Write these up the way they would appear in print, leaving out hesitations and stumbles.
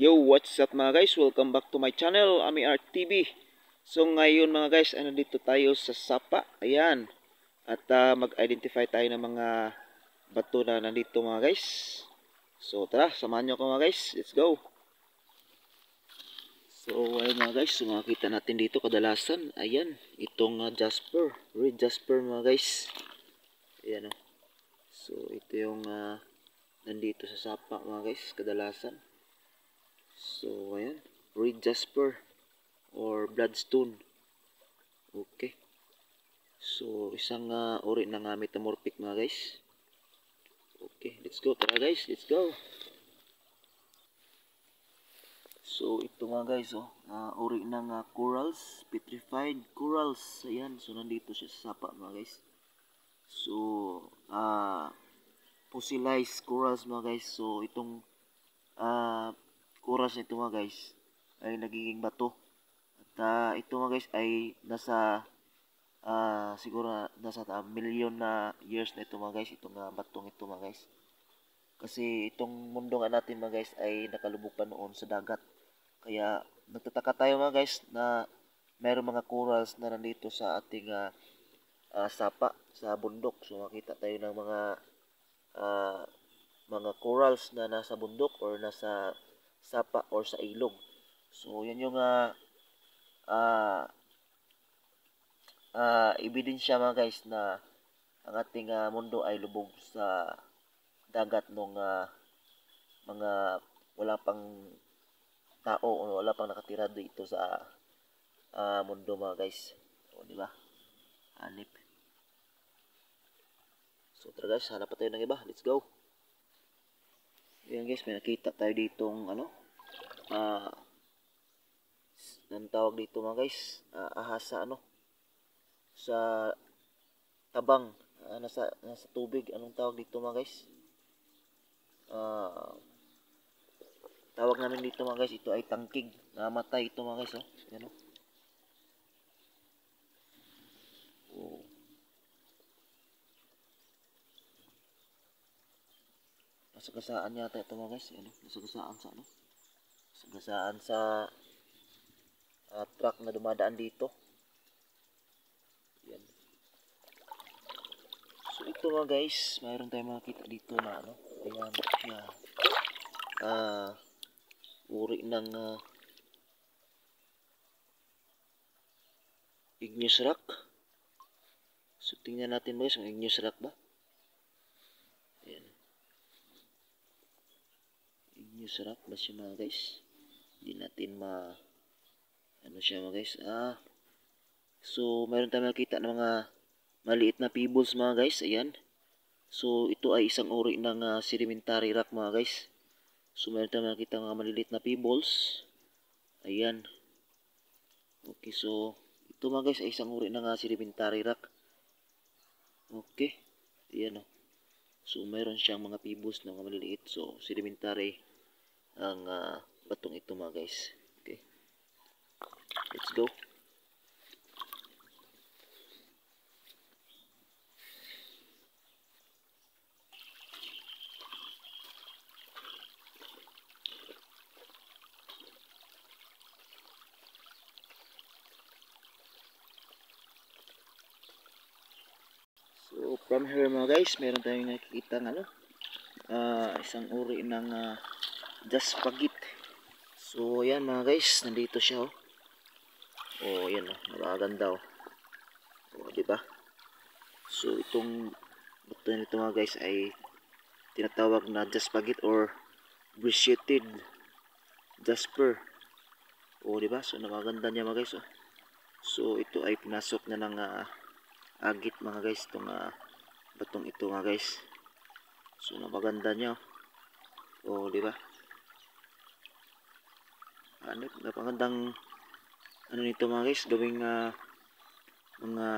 Yo, what's up mga guys? Welcome back to my channel, Ami Art TV. So ngayon mga guys, nandito tayo sa Sapa. Ayan. At mag-identify tayo ng mga bato na nandito mga guys. So tara, samahan nyo ako mga guys. Let's go. So ayun mga guys, so makikita natin dito kadalasan. Ayan, itong jasper, red jasper mga guys. Ayan o. So ito yung nandito sa Sapa mga guys, kadalasan. So ayan, red jasper or bloodstone. Okay. So isang uri ng metamorphic mga guys. Okay, let's go. Tara guys, let's go. So ito mga guys, uri ng corals, petrified corals. Ayan, so nandito siya sa Sapa mga guys. So fossilized corals mga guys. So itong corals nito mga guys ay nagiging bato. At ito mga guys ay nasa siguro nasa milyon na years na ito mga guys, itong batong ito mga guys. Kasi itong mundo nga natin mga guys ay nakalubog pa noon sa dagat. Kaya nagtataka tayo mga guys na mayroong mga corals na nandito sa ating sapa, sa bundok. So makita tayo ng mga corals na nasa bundok or nasa sapa or sa ilog. So yan yung ebidensya mga guys na ang ating mundo ay lubog sa dagat nung mga wala pang tao o wala pang nakatira dito sa mundo mga guys. O di ba? Hanip. So tara guys, hanap pa tayo ng iba. Let's go. Ayan guys, may nakita tayo ditong ang tawag dito mga guys, ahas sa sa tabang, nasa tubig. Anong tawag dito mga guys? Tawag namin dito mga guys, ito ay tangkig. Namatay ito mga guys, yan Nasagasaan yata ito mga guys, nasagasaan sa nasagasaan sa truck na dumadaan dito. Yan. So ito mga guys, mayroon tayong makita dito na ayan siya. Uri ng igneous rock. So tingnan natin guys, ang igneous rock ba? Ayan. Igneous rock ba siya mga guys? Hindi natin siya mga guys. So mayroon tayong makita ng mga maliit na pebbles mga guys. Ayan. So ito ay isang uri ng sedimentary rock mga guys. So mayroon tayong makita mga maliliit na pebbles. Ayan. Okay, so ito mga guys ay isang uri ng sedimentary rock. Okay. Ayan So mayroon siyang mga pebbles na mga maliliit. So sedimentary ang batong ito mga guys. Okay. Let's go. So from here mga guys, meron tayong nakikita ng isang uri ng jaspagit. So ayan mga guys, nandito siya ayan napakaganda di ba? So itong buto nito mga guys ay tinatawag na jaspagit or brecciated jasper. Di ba? So napakaganda niya mga guys So ito ay pinasok na ng agit mga guys, itong batong ito mga guys. So napaganda niya di ba? Napagandang nito mga guys, gawing mga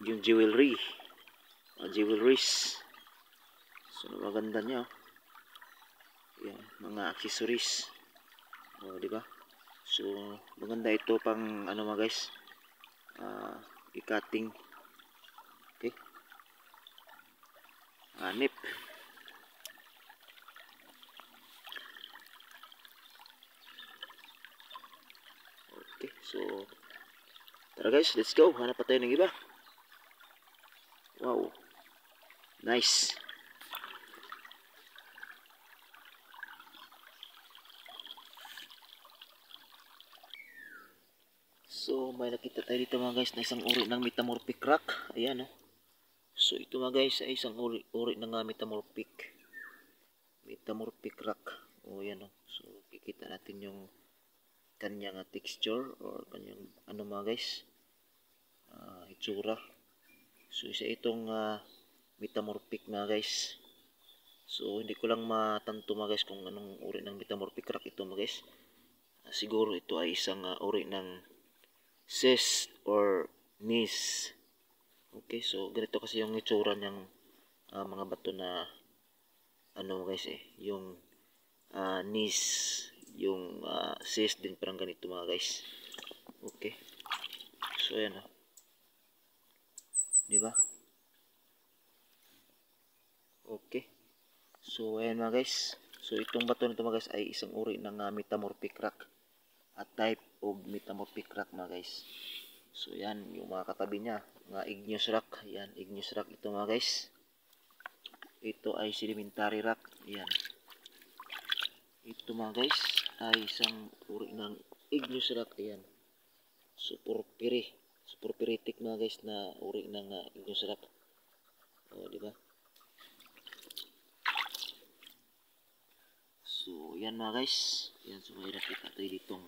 yung jewelries. So napaganda niya yan, mga accessories di ba? So maganda ito pang mga guys, i-cutting. Okay, hanip. Tara guys, let's go. Hanap pa tayo ng iba. Wow. Nice. So, may nakita tayo dito mga guys na isang uri ng metamorphic rock. Ayan oh. So, ito mga guys ay isang uri ng metamorphic rock. O yan oh. So, kikita natin yung kanyang texture or kanyang ano mga guys. Itsura. So, isa itong metamorphic mga guys. So, hindi ko lang matanto mga guys kung anong uri ng metamorphic rock ito mga guys. Siguro ito ay isang uri ng cyst or gneiss. Okay, so ganito kasi yung itsura ng mga bato na ano guys yung gneiss, yung cyst din parang ganito mga guys. Okay. So ayan oh. 'Di ba? Okay. So ayan mga guys. So itong bato nito mga guys ay isang uri ng metamorphic rock. At type of metamorphic rock mga guys. So yan yung mga katabi niya, mga igneous rock. Yan, igneous rock ito mga guys. Ito ay sedimentary rock. Yan. Ito mga guys ay isang uri ng igneous rock. Yan. So porphyritic mga guys na uri ng igneous rock. O, di ba? So yan mga guys. Yan, so may nakita tayo ditong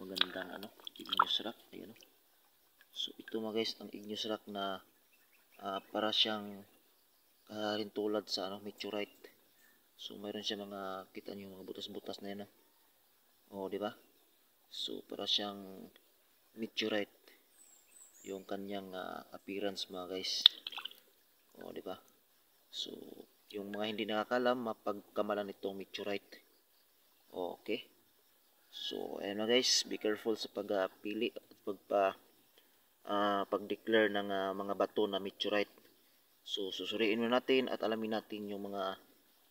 magandang igneous rock. Ayan o. So ito mga guys ang igneous rock na para siyang rin tulad sa meteorite. So mayroon siya mga kita niyo mga butas-butas na yan o di ba? So para siyang meteorite yung kanyang appearance mga guys. O di ba? So yung mga hindi nakakalam mapagkamalan itong meteorite. Okay. So, ayan na guys, be careful sa pagpili at pag-declare ng mga bato na meteorite. So, susuriin mo natin at alamin natin yung mga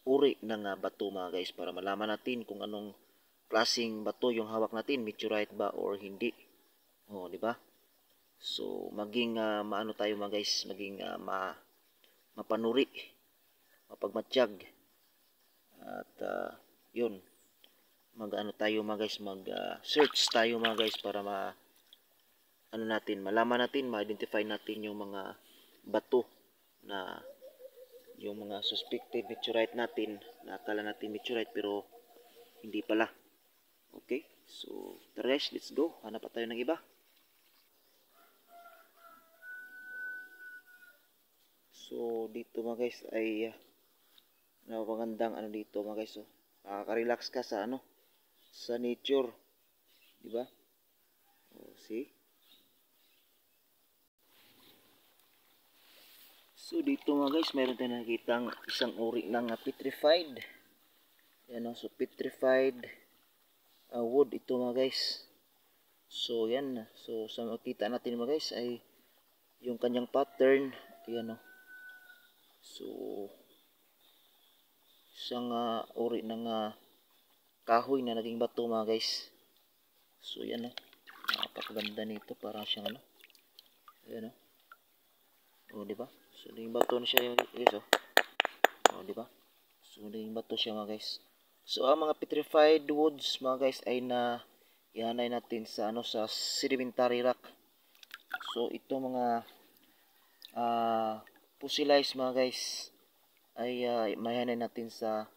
uri ng bato mga guys para malaman natin kung anong klaseng bato yung hawak natin, meteorite ba or hindi. O, di ba? So, maging maano tayo mga guys, maging mapanuri, mapagmatsyag. At yun. Tayo mga guys, search tayo mga guys para malaman natin, ma-identify natin yung mga bato na yung mga suspected meteorite natin na akala natin meteorite pero hindi pala. Okay, so tara guys, let's go, hanap pa tayo ng iba. So dito mga guys ay napakagandang dito mga guys. So makaka-relax ka sa sa nature, di ba? Oh, see? So dito mga guys, mayroon tayong nakikitang isang uri ng petrified. Yan so petrified wood ito mga guys. So yan, so sa makita natin mga guys ay yung kanyang pattern, yan So isang uri ng kahoy na naging bato mga guys. So yan napakaganda nito, parang siyang ayan o di ba? So naging bato na siya guys o di ba? So naging bato siya mga guys. So ang mga petrified woods mga guys ay ihanay natin sa sa sedimentary rock. So ito mga fossilized mga guys ay mahanay natin sa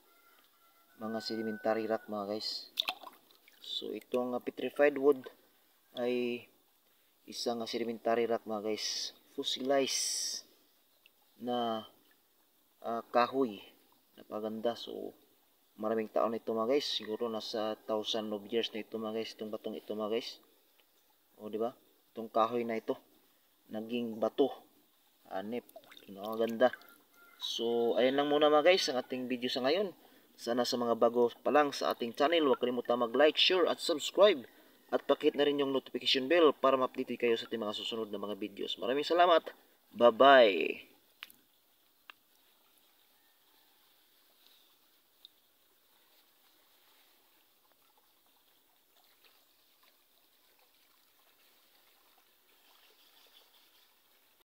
mga sedimentary rock mga guys. So itong petrified wood ay isang sedimentary rock mga guys, fossilized na kahoy, napaganda. So maraming taon na ito mga guys, siguro nasa 1,000 of years na ito mga guys, itong batong ito mga guys. O di ba? Itong kahoy na ito naging bato, hanip, napaganda. So ayan lang muna mga guys ang ating video sa ngayon. Sana sa mga bago pa lang sa ating channel, huwag kalimutan mag-like, share at subscribe. At pakit na rin yung notification bell para ma-update kayo sa ating mga susunod na mga videos. Maraming salamat. Bye-bye.